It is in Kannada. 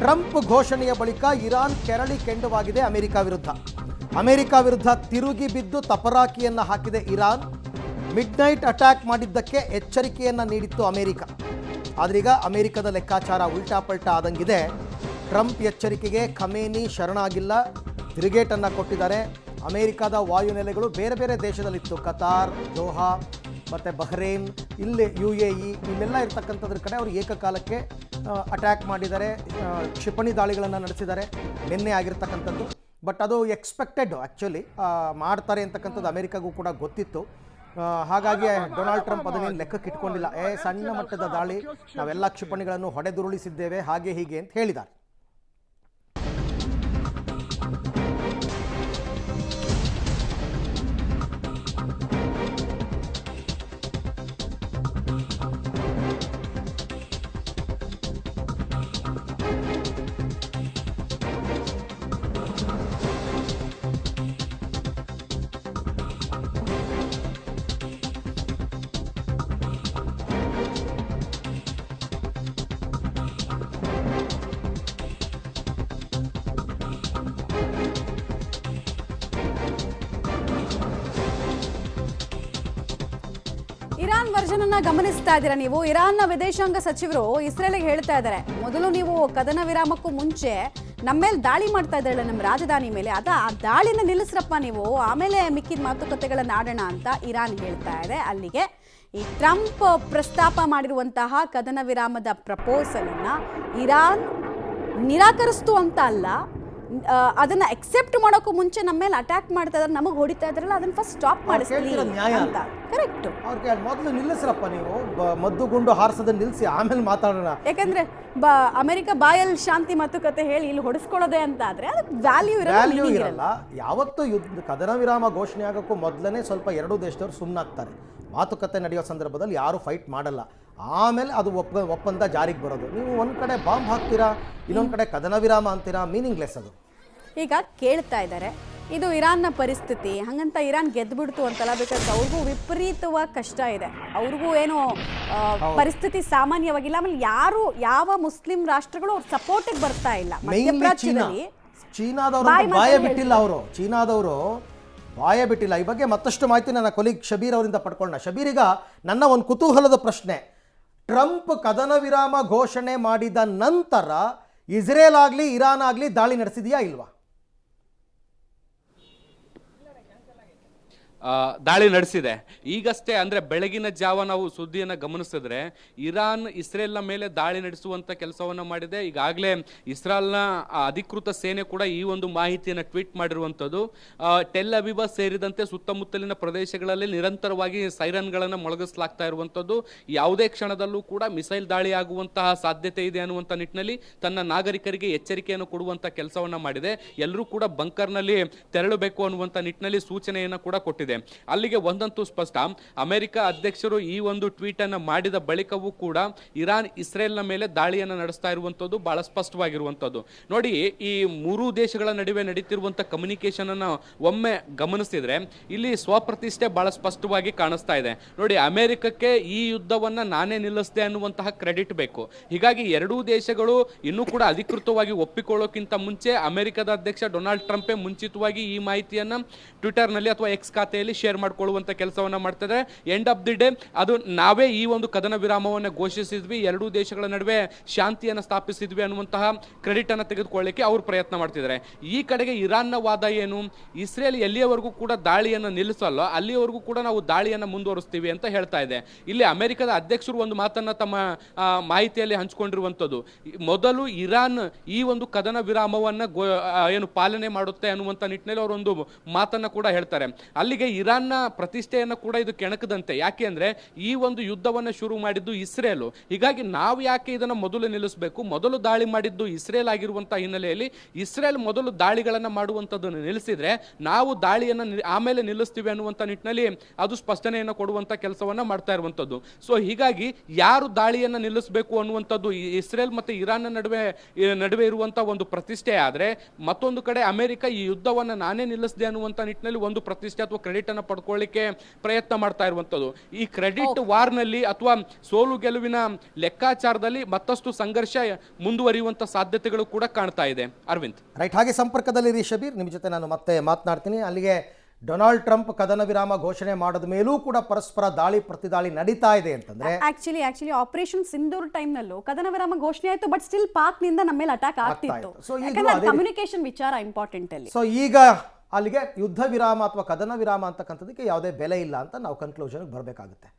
ಟ್ರಂಪ್ ಘೋಷಣೆಯ ಬಳಿಕ ಇರಾನ್ ಕೆರಳಿ ಕೆಂಡವಾಗಿದೆ ಅಮೆರಿಕ ವಿರುದ್ಧ ತಿರುಗಿ ಬಿದ್ದು ತಪರಾಕಿಯನ್ನು ಹಾಕಿದೆ ಇರಾನ್. ಮಿಡ್ನೈಟ್ ಅಟ್ಯಾಕ್ ಮಾಡಿದ್ದಕ್ಕೆ ಎಚ್ಚರಿಕೆಯನ್ನು ನೀಡಿತ್ತು ಅಮೆರಿಕ. ಆದ್ರೀಗ ಅಮೆರಿಕದ ಲೆಕ್ಕಾಚಾರ ಉಲ್ಟಾಪಲ್ಟಾ ಆದಂಗಿದೆ. ಟ್ರಂಪ್ ಎಚ್ಚರಿಕೆಗೆ ಖಮೇನಿ ಶರಣಾಗಿಲ್ಲ, ತಿರುಗೇಟನ್ನು ಕೊಟ್ಟಿದ್ದಾರೆ. ಅಮೆರಿಕದ ವಾಯುನೆಲೆಗಳು ಬೇರೆ ಬೇರೆ ದೇಶದಲ್ಲಿತ್ತು, ಕತಾರ್, ದೋಹಾ ಮತ್ತು ಬಹ್ರೇನ್, ಇಲ್ಲಿ UAE ಇಲ್ಲೆಲ್ಲ ಇರ್ತಕ್ಕಂಥದ್ರ ಕಡೆ ಅವರು ಏಕಕಾಲಕ್ಕೆ ಅಟ್ಯಾಕ್ ಮಾಡಿದ್ದಾರೆ, ಕ್ಷಿಪಣಿ ದಾಳಿಗಳನ್ನು ನಡೆಸಿದ್ದಾರೆ. ನಿನ್ನೆ ಆಗಿರ್ತಕ್ಕಂಥದ್ದು. ಬಟ್ ಅದು ಎಕ್ಸ್ಪೆಕ್ಟೆಡ್, ಆ್ಯಕ್ಚುಲಿ ಮಾಡ್ತಾರೆ ಅಂತಕ್ಕಂಥದ್ದು ಅಮೆರಿಕಾಗೂ ಕೂಡ ಗೊತ್ತಿತ್ತು. ಹಾಗಾಗಿ ಡೊನಾಲ್ಡ್ ಟ್ರಂಪ್ ಅದನ್ನೇನು ಲೆಕ್ಕಕ್ಕೆ ಇಟ್ಕೊಂಡಿಲ್ಲ. ಸಣ್ಣ ಮಟ್ಟದ ದಾಳಿ, ನಾವೆಲ್ಲ ಕ್ಷಿಪಣಿಗಳನ್ನು ಹೊಡೆದುರುಳಿಸಿದ್ದೇವೆ, ಹಾಗೆ ಹೀಗೆ ಅಂತ ಹೇಳಿದ್ದಾರೆ. ಇರಾನ್ ವರ್ಜನ್ ಅನ್ನ ಗಮನಿಸ್ತಾ ಇದ್ದೀರಾ ನೀವು. ಇರಾನ್ನ ವಿದೇಶಾಂಗ ಸಚಿವರು ಇಸ್ರೇಲ್ಗೆ ಹೇಳ್ತಾ ಇದ್ದಾರೆ, ಮೊದಲು ನೀವು ಕದನ ವಿರಾಮಕ್ಕೂ ಮುಂಚೆ ನಮ್ಮ ಮೇಲೆ ದಾಳಿ ಮಾಡ್ತಾ ಇದ್ದಾಳೆ, ನಮ್ಮ ರಾಜಧಾನಿ ಮೇಲೆ, ಆ ದಾಳಿನ ನಿಲ್ಲಿಸ್ರಪ್ಪ ನೀವು, ಆಮೇಲೆ ಮಿಕ್ಕಿದ ಮಾತುಕತೆಗಳನ್ನ ಆಡೋಣ ಅಂತ ಇರಾನ್ ಹೇಳ್ತಾ ಇದೆ. ಅಲ್ಲಿಗೆ ಈ ಟ್ರಂಪ್ ಪ್ರಸ್ತಾಪ ಮಾಡಿರುವಂತಹ ಕದನ ವಿರಾಮದ ಪ್ರಪೋಸಲ್ ಅನ್ನ ಇರಾನ್ ನಿರಾಕರಿಸ್ತು ಅಂತ ಅಲ್ಲ, ಅದನ್ನ ಅಕ್ಸೆಪ್ಟ್ ಮಾಡೋಕ್ಕೂ ಮುಂಚೆ ನಮ್ಮ ಮೇಲೆ ಅಟ್ಯಾಕ್ ಮಾಡ್ತಾ ಇದ್ದಾರೆ, ನಮಗೆ ಹೊಡಿತಾ ಇದ್ರಲ್ಲ, ಅದನ್ನ ಫಸ್ಟ್ ಸ್ಟಾಪ್ ಮಾಡಿಸ್ಲಿ ಅಂತ. ಕರೆಕ್ಟ್. ಅವ್ರಿಗೆ ಮೊದಲು ನಿಲ್ಲಿಸ್ರಪ್ಪ, ನೀವು ಮದ್ದು ಗುಂಡು ಹಾರಿಸೋದನ್ನ ನಿಲ್ಲಿಸಿ ಆಮೇಲೆ ಮಾತಾಡೋಣ. ಯಾಕಂದ್ರೆ ಅಮೆರಿಕ ಬಾಯಲ್ಲಿ ಶಾಂತಿ ಮಾತುಕತೆ ಹೇಳಿ ಇಲ್ಲಿ ಹೊಡಿಸ್ಕೊಳ್ಳೋದೆ ಅಂತ ಆದ್ರೆ ಅದಕ್ಕೆ ವ್ಯಾಲ್ಯೂ ಇರಲ್ಲ. ಯಾವತ್ತು ಕದನ ವಿರಾಮ ಘೋಷಣೆ ಆಗೋಕ್ಕೂ ಮೊದಲನೇ ಸ್ವಲ್ಪ ಎರಡೂ ದೇಶದವ್ರು ಸುಮ್ಮನಾಗ್ತಾರೆ. ಮಾತುಕತೆ ನಡೆಯೋ ಸಂದರ್ಭದಲ್ಲಿ ಯಾರು ಫೈಟ್ ಮಾಡಲ್ಲ, ಆಮೇಲೆ ಅದು ಒಪ್ಪಂದ ಜಾರಿಗೆ ಬರೋದು. ನೀವು ಒಂದು ಕಡೆ ಬಾಂಬ್ ಹಾಕ್ತೀರಾ, ಇನ್ನೊಂದು ಕಡೆ ಕದನ ವಿರಾಮ ಅಂತೀರಾ, ಮೀನಿಂಗ್ಲೆಸ್ ಅದು. ಈಗ ಕೇಳ್ತಾ ಇದ್ದಾರೆ, ಇದು ಇರಾನ್ನ ಪರಿಸ್ಥಿತಿ, ಹಂಗಂತ ಇರಾನ್ ಗೆದ್ದುಬಿಡ್ತು ಅಂತಲ್ಲ, ಬೇಕಾದ್ರೆ ಅವ್ರಿಗೂ ವಿಪರೀತವಾಗಿ ಕಷ್ಟ ಇದೆ, ಅವ್ರಿಗೂ ಏನೋ ಪರಿಸ್ಥಿತಿ ಸಾಮಾನ್ಯವಾಗಿಲ್ಲ. ಆಮೇಲೆ ಯಾವ ಮುಸ್ಲಿಂ ರಾಷ್ಟ್ರಗಳು ಅವ್ರ ಸಪೋರ್ಟಿಗೆ ಬರ್ತಾ ಇಲ್ಲ. ಮಧ್ಯಪ್ರಾಚ್ಯದಲ್ಲಿ ಚೀನಾದವರು ಬಾಯ ಬಿಟ್ಟಿಲ್ಲ, ಚೀನಾದವರು ಬಾಯ ಬಿಟ್ಟಿಲ್ಲ. ಈ ಬಗ್ಗೆ ಮತ್ತಷ್ಟು ಮಾಹಿತಿ ನನ್ನ ಕೊಲೀಗ್ ಶಬೀರ್ ಅವರಿಂದ ಪಡ್ಕೊಳ್ಳೋಣ. ಶಬೀರ್, ಈಗ ನನ್ನ ಒಂದು ಕುತೂಹಲದ ಪ್ರಶ್ನೆ, ಟ್ರಂಪ್ ಕದನ ವಿರಾಮ ಘೋಷಣೆ ಮಾಡಿದ ನಂತರ ಇಸ್ರೇಲ್ ಆಗಲಿ ಇರಾನ್ ಆಗಲಿ ದಾಳಿ ನಡೆಸಿದೆಯಾ ಇಲ್ವಾ? ದಾಳಿ ನಡೆಸಿದೆ. ಈಗಷ್ಟೇ ಅಂದರೆ ಬೆಳಗಿನ ಜಾವ ನಾವು ಸುದ್ದಿಯನ್ನು ಗಮನಿಸಿದ್ರೆ ಇರಾನ್ ಇಸ್ರೇಲ್ನ ಮೇಲೆ ದಾಳಿ ನಡೆಸುವಂಥ ಕೆಲಸವನ್ನು ಮಾಡಿದೆ. ಈಗಾಗಲೇ ಇಸ್ರೇಲ್ನ ಅಧಿಕೃತ ಸೇನೆ ಕೂಡ ಈ ಒಂದು ಮಾಹಿತಿಯನ್ನು ಟ್ವೀಟ್ ಮಾಡಿರುವಂಥದ್ದು. ಟೆಲ್ ಅವಿವ ಸೇರಿದಂತೆ ಸುತ್ತಮುತ್ತಲಿನ ಪ್ರದೇಶಗಳಲ್ಲಿ ನಿರಂತರವಾಗಿ ಸೈರನ್ಗಳನ್ನು ಮೊಳಗಿಸಲಾಗ್ತಾ ಇರುವಂಥದ್ದು. ಯಾವುದೇ ಕ್ಷಣದಲ್ಲೂ ಕೂಡ ಮಿಸೈಲ್ ದಾಳಿ ಆಗುವಂತಹ ಸಾಧ್ಯತೆ ಇದೆ ಅನ್ನುವಂಥ ನಿಟ್ಟಿನಲ್ಲಿ ತನ್ನ ನಾಗರಿಕರಿಗೆ ಎಚ್ಚರಿಕೆಯನ್ನು ಕೊಡುವಂಥ ಕೆಲಸವನ್ನು ಮಾಡಿದೆ. ಎಲ್ಲರೂ ಕೂಡ ಬಂಕರ್ನಲ್ಲಿ ತೆರಳಬೇಕು ಅನ್ನುವಂಥ ನಿಟ್ಟಿನಲ್ಲಿ ಸೂಚನೆಯನ್ನು ಕೂಡ ಕೊಟ್ಟಿದೆ. ಅಲ್ಲಿಗೆ ಒಂದಂತೂ ಸ್ಪಷ್ಟ, ಅಮೆರಿಕ ಅಧ್ಯಕ್ಷರು ಈ ಒಂದು ಟ್ವೀಟ್ ಅನ್ನು ಮಾಡಿದ ಬಳಿಕವೂ ಕೂಡ ಇರಾನ್ ಇಸ್ರೇಲ್ನ ಮೇಲೆ ದಾಳಿಯನ್ನು ನಡೆಸ್ತಾ ಇರುವಂತದ್ದು ಬಹಳ ಸ್ಪಷ್ಟವಾಗಿರುವಂತದ್ದು. ನೋಡಿ, ಈ ಮೂರು ದೇಶಗಳ ನಡುವೆ ನಡೀತಿರುವಂತ ಕಮ್ಯುನಿಕೇಶನ್ ಅನ್ನು ಒಮ್ಮೆ ಗಮನಿಸಿದ್ರೆ ಇಲ್ಲಿ ಸ್ವಪ್ರತಿಷ್ಠೆ ಬಹಳ ಸ್ಪಷ್ಟವಾಗಿ ಕಾಣಿಸ್ತಾ ಇದೆ. ನೋಡಿ, ಅಮೆರಿಕಕ್ಕೆ ಈ ಯುದ್ಧವನ್ನ ನಾನೇ ನಿಲ್ಲಿಸಿದೆ ಅನ್ನುವಂತಹ ಕ್ರೆಡಿಟ್ ಬೇಕು. ಹೀಗಾಗಿ ಎರಡೂ ದೇಶಗಳು ಇನ್ನೂ ಕೂಡ ಅಧಿಕೃತವಾಗಿ ಒಪ್ಪಿಕೊಳ್ಳೋಕ್ಕಿಂತ ಮುಂಚೆ ಅಮೆರಿಕದ ಅಧ್ಯಕ್ಷ ಡೊನಾಲ್ಡ್ ಟ್ರಂಪೇ ಮುಂಚಿತವಾಗಿ ಈ ಮಾಹಿತಿಯನ್ನ ಟ್ವಿಟರ್ನಲ್ಲಿ ಅಥವಾ ಎಕ್ಸ್ ಖಾತೆಯಲ್ಲಿ ಶೇರ್ ಮಾಡಿಕೊಳ್ಳುವಂತ ಕೆಲಸವನ್ನ ಮಾಡ್ತಾರೆ. ಎಂಡ್ ಆಫ್ ದಿ ಡೇ ಅದು ನಾವೇ ಈ ಒಂದು ಕದನ ವಿರಾಮವನ್ನು ಘೋಷಿಸಿದ್ವಿ, ಎರಡೂ ದೇಶಗಳ ನಡುವೆ ಶಾಂತಿಯನ್ನು ಸ್ಥಾಪಿಸಿದ್ವಿ ಅನ್ನುವಂತಹ ಕ್ರೆಡಿಟ್ ಅನ್ನು ತೆಗೆದುಕೊಳ್ಳಲಿಕ್ಕೆ ಅವರು ಪ್ರಯತ್ನ ಮಾಡ್ತಿದ್ದಾರೆ. ಈ ಕಡೆಗೆ ಇರಾನ್ನ ವಾದ ಏನು, ಇಸ್ರೇಲ್ ಎಲ್ಲಿಯವರೆಗೂ ಕೂಡ ದಾಳಿಯನ್ನು ನಿಲ್ಲಿಸಲ್ಲ ಅಲ್ಲಿಯವರೆಗೂ ಕೂಡ ನಾವು ದಾಳಿಯನ್ನು ಮುಂದುವರಿಸ್ತೀವಿ ಅಂತ ಹೇಳ್ತಾ ಇದೆ. ಇಲ್ಲಿ ಅಮೆರಿಕದ ಅಧ್ಯಕ್ಷರು ಒಂದು ಮಾತನ್ನ ತಮ್ಮ ಮಾಹಿತಿಯಲ್ಲಿ ಹಂಚಿಕೊಂಡಿರುವಂತದ್ದು, ಮೊದಲು ಇರಾನ್ ಈ ಒಂದು ಕದನ ವಿರಾಮವನ್ನ ಏನು ಪಾಲನೆ ಮಾಡುತ್ತೆ ಅನ್ನುವಂಥ ನಿಟ್ಟಿನಲ್ಲಿ ಅವರೊಂದು ಮಾತನ್ನ ಕೂಡ ಹೇಳ್ತಾರೆ. ಅಲ್ಲಿಗೆ ಇರಾನ್ನ ಪ್ರತಿಷ್ಠೆಯನ್ನು ಕೂಡ ಇದು ಕೆಣಕದಂತೆ. ಯಾಕೆ ಅಂದ್ರೆ ಈ ಒಂದು ಯುದ್ಧವನ್ನು ಶುರು ಮಾಡಿದ್ದು ಇಸ್ರೇಲ್. ಹೀಗಾಗಿ ನಾವು ಯಾಕೆ ಇದನ್ನು ಮೊದಲು ನಿಲ್ಲಿಸಬೇಕು, ಮೊದಲು ದಾಳಿ ಮಾಡಿದ್ದು ಇಸ್ರೇಲ್ ಆಗಿರುವಂತಹ ಹಿನ್ನೆಲೆಯಲ್ಲಿ ಇಸ್ರೇಲ್ ಮೊದಲು ದಾಳಿಗಳನ್ನು ಮಾಡುವಂಥದ್ದನ್ನು ನಿಲ್ಲಿಸಿದ್ರೆ ನಾವು ದಾಳಿಯನ್ನು ಆಮೇಲೆ ನಿಲ್ಲಿಸ್ತೀವಿ ಅನ್ನುವಂಥ ನಿಟ್ಟಿನಲ್ಲಿ ಅದು ಸ್ಪಷ್ಟನೆಯನ್ನು ಕೊಡುವಂಥ ಕೆಲಸವನ್ನ ಮಾಡ್ತಾ ಇರುವಂಥದ್ದು. ಸೊ ಹೀಗಾಗಿ ಯಾರು ದಾಳಿಯನ್ನು ನಿಲ್ಲಿಸಬೇಕು ಅನ್ನುವಂಥದ್ದು ಇಸ್ರೇಲ್ ಮತ್ತು ಇರಾನ್ ನಡುವೆ ಇರುವಂಥ ಒಂದು ಪ್ರತಿಷ್ಠೆ ಆದರೆ, ಮತ್ತೊಂದು ಕಡೆ ಅಮೆರಿಕ ಈ ಯುದ್ಧವನ್ನು ನಾನೇ ನಿಲ್ಲಿಸಿದೆ ಅನ್ನುವಂಥ ನಿಟ್ಟಿನಲ್ಲಿ ಒಂದು ಪ್ರತಿಷ್ಠೆ ಅಥವಾ ಕ್ರೆಡಿಟ್ ಕ್ರೆಡಿಟ್ ಅನ್ನು ಪಡ್ಕೊಳ್ಳಿಕ್ಕೆ ಪ್ರಯತ್ನ ಮಾಡ್ತಾ ಇರುವಂತದ್ದು. ಈ ಕ್ರೆಡಿಟ್ ವಾರ್ನಲ್ಲಿ ಅಥವಾ ಸೋಲು ಗೆಲುವಿನ ಲೆಕ್ಕಾಚಾರದಲ್ಲಿ ಮತ್ತಷ್ಟು ಸಂಘರ್ಷ ಮುಂದುವರಿಯುವಂತ ಸಾಧ್ಯತೆಗಳು ಕೂಡ ಕಾಣ್ತಾ ಇದೆ. ಅರವಿಂದ್, ರೈಟ್, ಹಾಗೆ ಸಂಪರ್ಕದಲ್ಲಿ ಶಬೀರ್, ನಿಮ್ಮ ಜೊತೆ ನಾನು ಮತ್ತೆ ಮಾತನಾಡ್ತೀನಿ. ಅಲ್ಲಿಗೆ ಡೊನಾಲ್ಡ್ ಟ್ರಂಪ್ ಕದನ ವಿರಾಮ ಘೋಷಣೆ ಮಾಡಿದ ಮೇಲೂ ಕೂಡ ಪರಸ್ಪರ ದಾಳಿ ಪ್ರತಿದಾಳಿ ನಡೀತಾ ಇದೆ ಅಂತಂದ್ರೆ ಆಕ್ಚುಲಿ ಆಪರೇಷನ್ ಸಿಂಧೂರ್ ಟೈಮ್ ನಲ್ಲೂ ಕದನ ವಿರಾಮ ಘೋಷಣೆ ಆಯ್ತು, ಬಟ್ ಸ್ಟಿಲ್ ಪಾಕ್ ನಿಂದ ನಮ್ಮ ಮೇಲೆ ಅಟ್ಯಾಕ್ ಆಗ್ತಿತ್ತು. So, ಕಮ್ಯುನಿಕೇಶನ್ ವಿಚಾರ ಇಂಪಾರ್ಟೆಂಟ್ ಅಲ್ಲಿ. ಸೊ ಈಗ ಅಲ್ಲಿಗೆ ಯುದ್ಧ ವಿರಾಮ ಅಥವಾ ಕದನ ವಿರಾಮ ಅಂತಕ್ಕಂಥದಕ್ಕೆ ಯಾವುದೇ ಬೆಲೆ ಇಲ್ಲ ಅಂತ ನಾವು ಕನ್ಕ್ಲೂಷನ್ಗೆ ಬರಬೇಕಾಗುತ್ತೆ.